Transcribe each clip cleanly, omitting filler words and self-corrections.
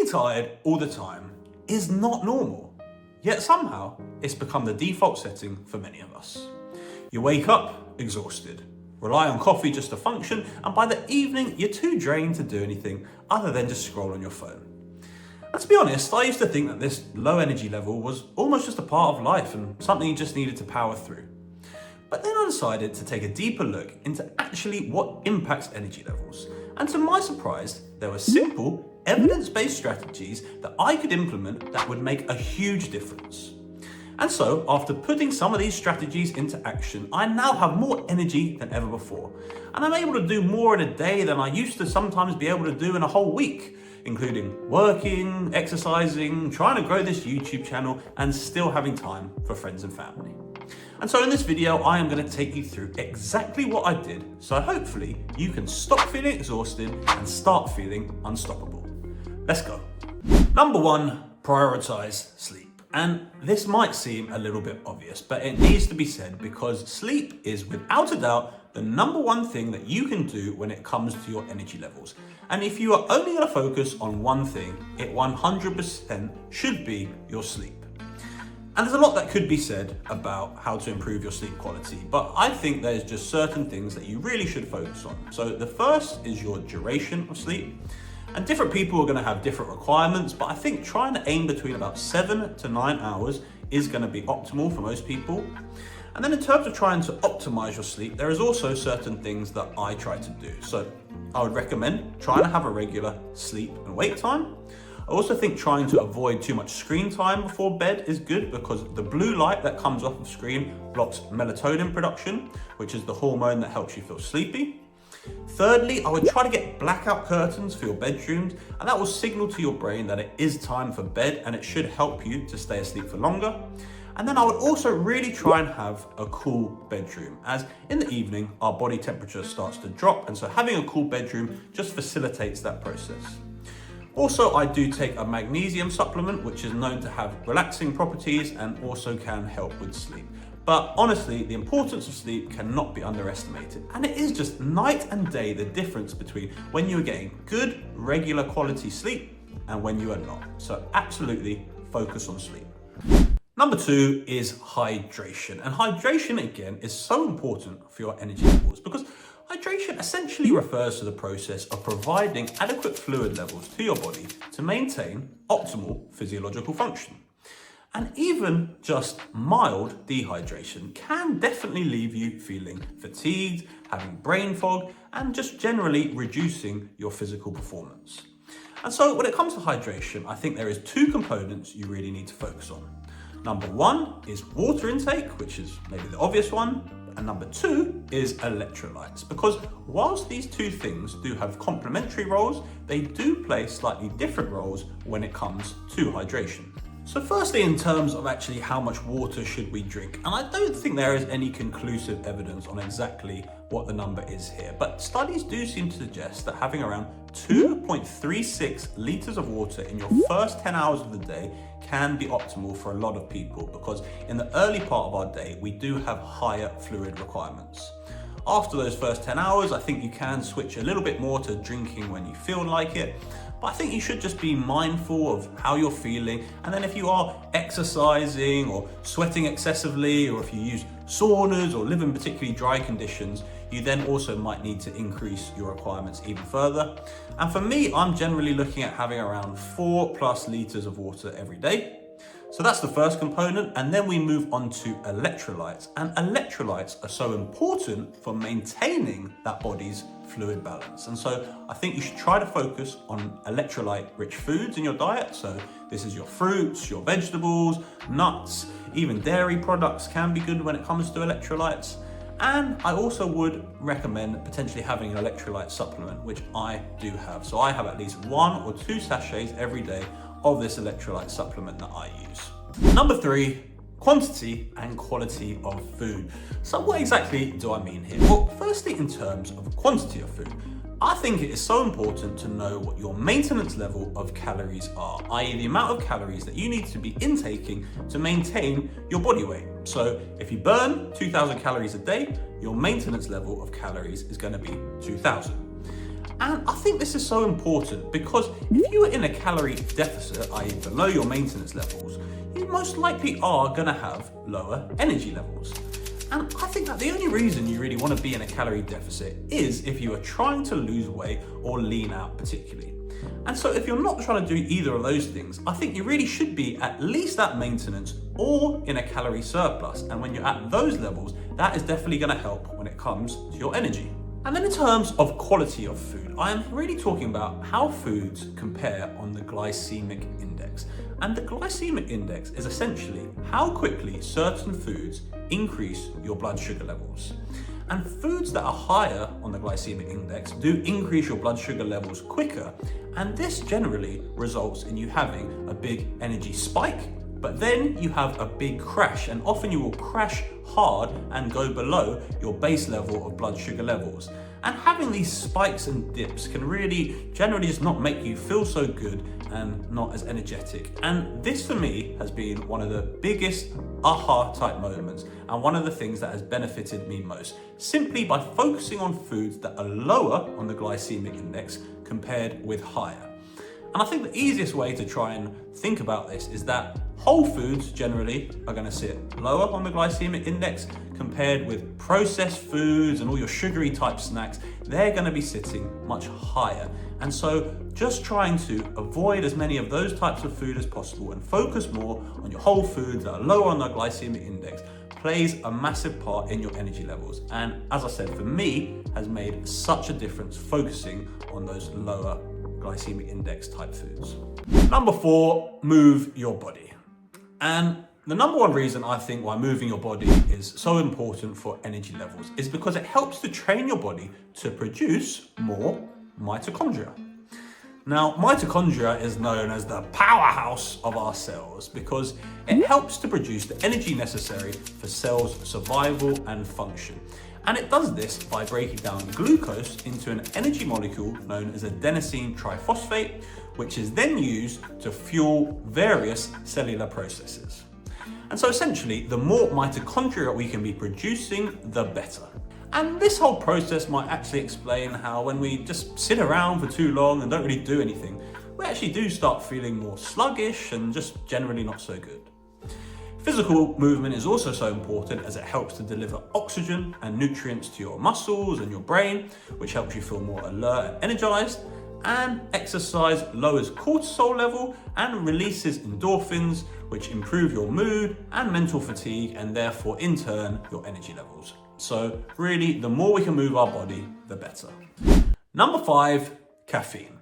Feeling tired all the time is not normal, yet somehow it's become the default setting for many of us. You wake up exhausted, rely on coffee just to function, and by the evening you're too drained to do anything other than just scroll on your phone. And to be honest, I used to think that this low energy level was almost just a part of life and something you just needed to power through. But then I decided to take a deeper look into actually what impacts energy levels. And to my surprise, there were simple, evidence-based strategies that I could implement that would make a huge difference. And so, after putting some of these strategies into action, I now have more energy than ever before. And I'm able to do more in a day than I used to sometimes be able to do in a whole week, including working, exercising, trying to grow this YouTube channel, and still having time for friends and family. And so in this video, I am going to take you through exactly what I did, so hopefully you can stop feeling exhausted and start feeling unstoppable. Let's go. Number one, prioritize sleep. And this might seem a little bit obvious, but it needs to be said because sleep is without a doubt the number one thing that you can do when it comes to your energy levels. And if you are only going to focus on one thing, it 100% should be your sleep. And there's a lot that could be said about how to improve your sleep quality, but I think there's just certain things that you really should focus on. So the first is your duration of sleep. And different people are going to have different requirements, but I think trying to aim between about 7 to 9 hours is going to be optimal for most people. And then in terms of trying to optimize your sleep, there is also certain things that I try to do. So I would recommend trying to have a regular sleep and wake time. I also think trying to avoid too much screen time before bed is good because the blue light that comes off of screen blocks melatonin production, which is the hormone that helps you feel sleepy. Thirdly, I would try to get blackout curtains for your bedrooms, and that will signal to your brain that it is time for bed and it should help you to stay asleep for longer. And then I would also really try and have a cool bedroom, as in the evening our body temperature starts to drop, and so having a cool bedroom just facilitates that process. Also, I do take a magnesium supplement, which is known to have relaxing properties and also can help with sleep. But honestly, the importance of sleep cannot be underestimated. And it is just night and day the difference between when you are getting good, regular quality sleep and when you are not. So absolutely focus on sleep. Number two is hydration. And hydration, again, is so important for your energy levels because hydration essentially refers to the process of providing adequate fluid levels to your body to maintain optimal physiological function. And even just mild dehydration can definitely leave you feeling fatigued, having brain fog, and just generally reducing your physical performance. And so when it comes to hydration, I think there is two components you really need to focus on. Number one is water intake, which is maybe the obvious one. And number two is electrolytes, because whilst these two things do have complementary roles, they do play slightly different roles when it comes to hydration. So firstly, in terms of actually how much water should we drink, and I don't think there is any conclusive evidence on exactly what the number is here, but studies do seem to suggest that having around 2.36 litres of water in your first 10 hours of the day can be optimal for a lot of people, because in the early part of our day, we do have higher fluid requirements. After those first 10 hours, I think you can switch a little bit more to drinking when you feel like it. But I think you should just be mindful of how you're feeling. And then if you are exercising or sweating excessively, or if you use saunas or live in particularly dry conditions, you then also might need to increase your requirements even further. And for me, I'm generally looking at having around 4+ litres of water every day. So that's the first component, and then we move on to electrolytes. And electrolytes are so important for maintaining that body's fluid balance. And so I think you should try to focus on electrolyte-rich foods in your diet. So this is your fruits, your vegetables, nuts, even dairy products can be good when it comes to electrolytes. And I also would recommend potentially having an electrolyte supplement, which I do have. So I have at least 1 or 2 sachets every day of this electrolyte supplement that I use. Number three, quantity and quality of food. So what exactly do I mean here? Well, firstly, in terms of quantity of food, I think it is so important to know what your maintenance level of calories are, i.e. the amount of calories that you need to be intaking to maintain your body weight. So if you burn 2,000 calories a day, your maintenance level of calories is going to be 2,000. And I think this is so important because if you are in a calorie deficit, i.e. below your maintenance levels, you most likely are going to have lower energy levels. And I think that the only reason you really want to be in a calorie deficit is if you are trying to lose weight or lean out particularly. And so if you're not trying to do either of those things, I think you really should be at least at maintenance or in a calorie surplus. And when you're at those levels, that is definitely going to help when it comes to your energy. And then in terms of quality of food, I am really talking about how foods compare on the glycemic index. And the glycemic index is essentially how quickly certain foods increase your blood sugar levels. And foods that are higher on the glycemic index do increase your blood sugar levels quicker, and this generally results in you having a big energy spike, but then you have a big crash, and often you will crash hard and go below your base level of blood sugar levels. And having these spikes and dips can really generally just not make you feel so good and not as energetic. And this for me has been one of the biggest aha type moments and one of the things that has benefited me most, simply by focusing on foods that are lower on the glycemic index compared with higher. And I think the easiest way to try and think about this is that whole foods generally are going to sit lower on the glycemic index compared with processed foods and all your sugary type snacks. They're going to be sitting much higher. And so just trying to avoid as many of those types of food as possible and focus more on your whole foods that are lower on the glycemic index plays a massive part in your energy levels. And as I said, for me, has made such a difference focusing on those lower glycemic index type foods. Number 4, move your body. And the number one reason I think why moving your body is so important for energy levels is because it helps to train your body to produce more mitochondria. Now, mitochondria is known as the powerhouse of our cells because it helps to produce the energy necessary for cells' survival and function. And it does this by breaking down glucose into an energy molecule known as adenosine triphosphate, which is then used to fuel various cellular processes. And so essentially, the more mitochondria we can be producing, the better. And this whole process might actually explain how when we just sit around for too long and don't really do anything, we actually do start feeling more sluggish and just generally not so good. Physical movement is also so important as it helps to deliver oxygen and nutrients to your muscles and your brain, which helps you feel more alert and energized. And exercise lowers cortisol level and releases endorphins, which improve your mood and mental fatigue, and therefore in turn your energy levels. So really, the more we can move our body, the better. Number 5, caffeine.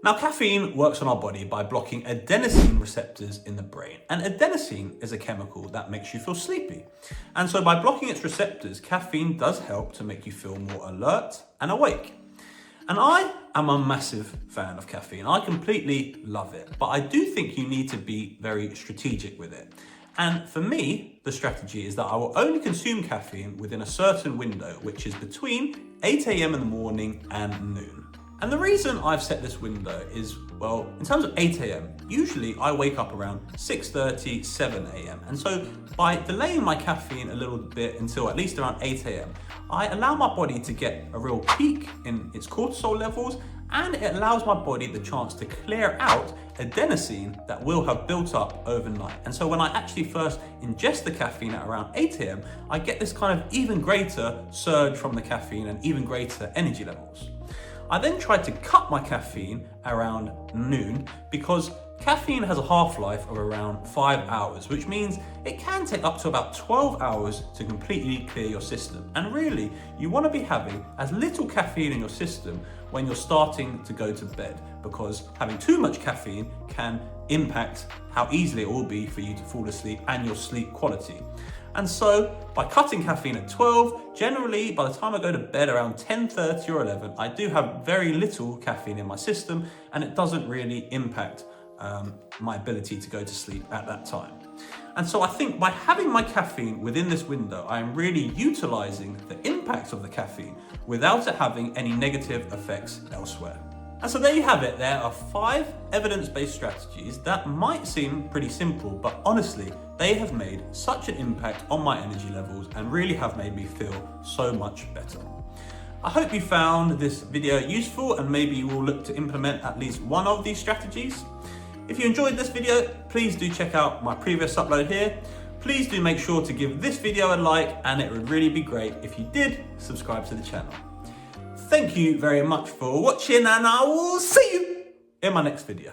Now, caffeine works on our body by blocking adenosine receptors in the brain. And adenosine is a chemical that makes you feel sleepy. And so by blocking its receptors, caffeine does help to make you feel more alert and awake. And I am a massive fan of caffeine. I completely love it. But I do think you need to be very strategic with it. And for me, the strategy is that I will only consume caffeine within a certain window, which is between 8 a.m. in the morning and noon. And the reason I've set this window is, well, in terms of 8 a.m., usually I wake up around 6:30, 7 a.m. And so by delaying my caffeine a little bit until at least around 8 a.m., I allow my body to get a real peak in its cortisol levels, and it allows my body the chance to clear out adenosine that will have built up overnight. And so when I actually first ingest the caffeine at around 8 a.m., I get this kind of even greater surge from the caffeine and even greater energy levels. I then tried to cut my caffeine around noon because caffeine has a half-life of around 5 hours, which means it can take up to about 12 hours to completely clear your system. And really, you want to be having as little caffeine in your system when you're starting to go to bed, because having too much caffeine can impact how easily it will be for you to fall asleep and your sleep quality. And so by cutting caffeine at 12, generally by the time I go to bed around 10:30 or 11, I do have very little caffeine in my system, and it doesn't really impact my ability to go to sleep at that time. And so I think by having my caffeine within this window, I am really utilizing the impact of the caffeine without it having any negative effects elsewhere. And so there you have it. There are 5 evidence-based strategies that might seem pretty simple, but honestly, they have made such an impact on my energy levels and really have made me feel so much better. I hope you found this video useful and maybe you will look to implement at least one of these strategies. If you enjoyed this video, please do check out my previous upload here. Please do make sure to give this video a like, and it would really be great if you did subscribe to the channel. Thank you very much for watching, and I will see you in my next video.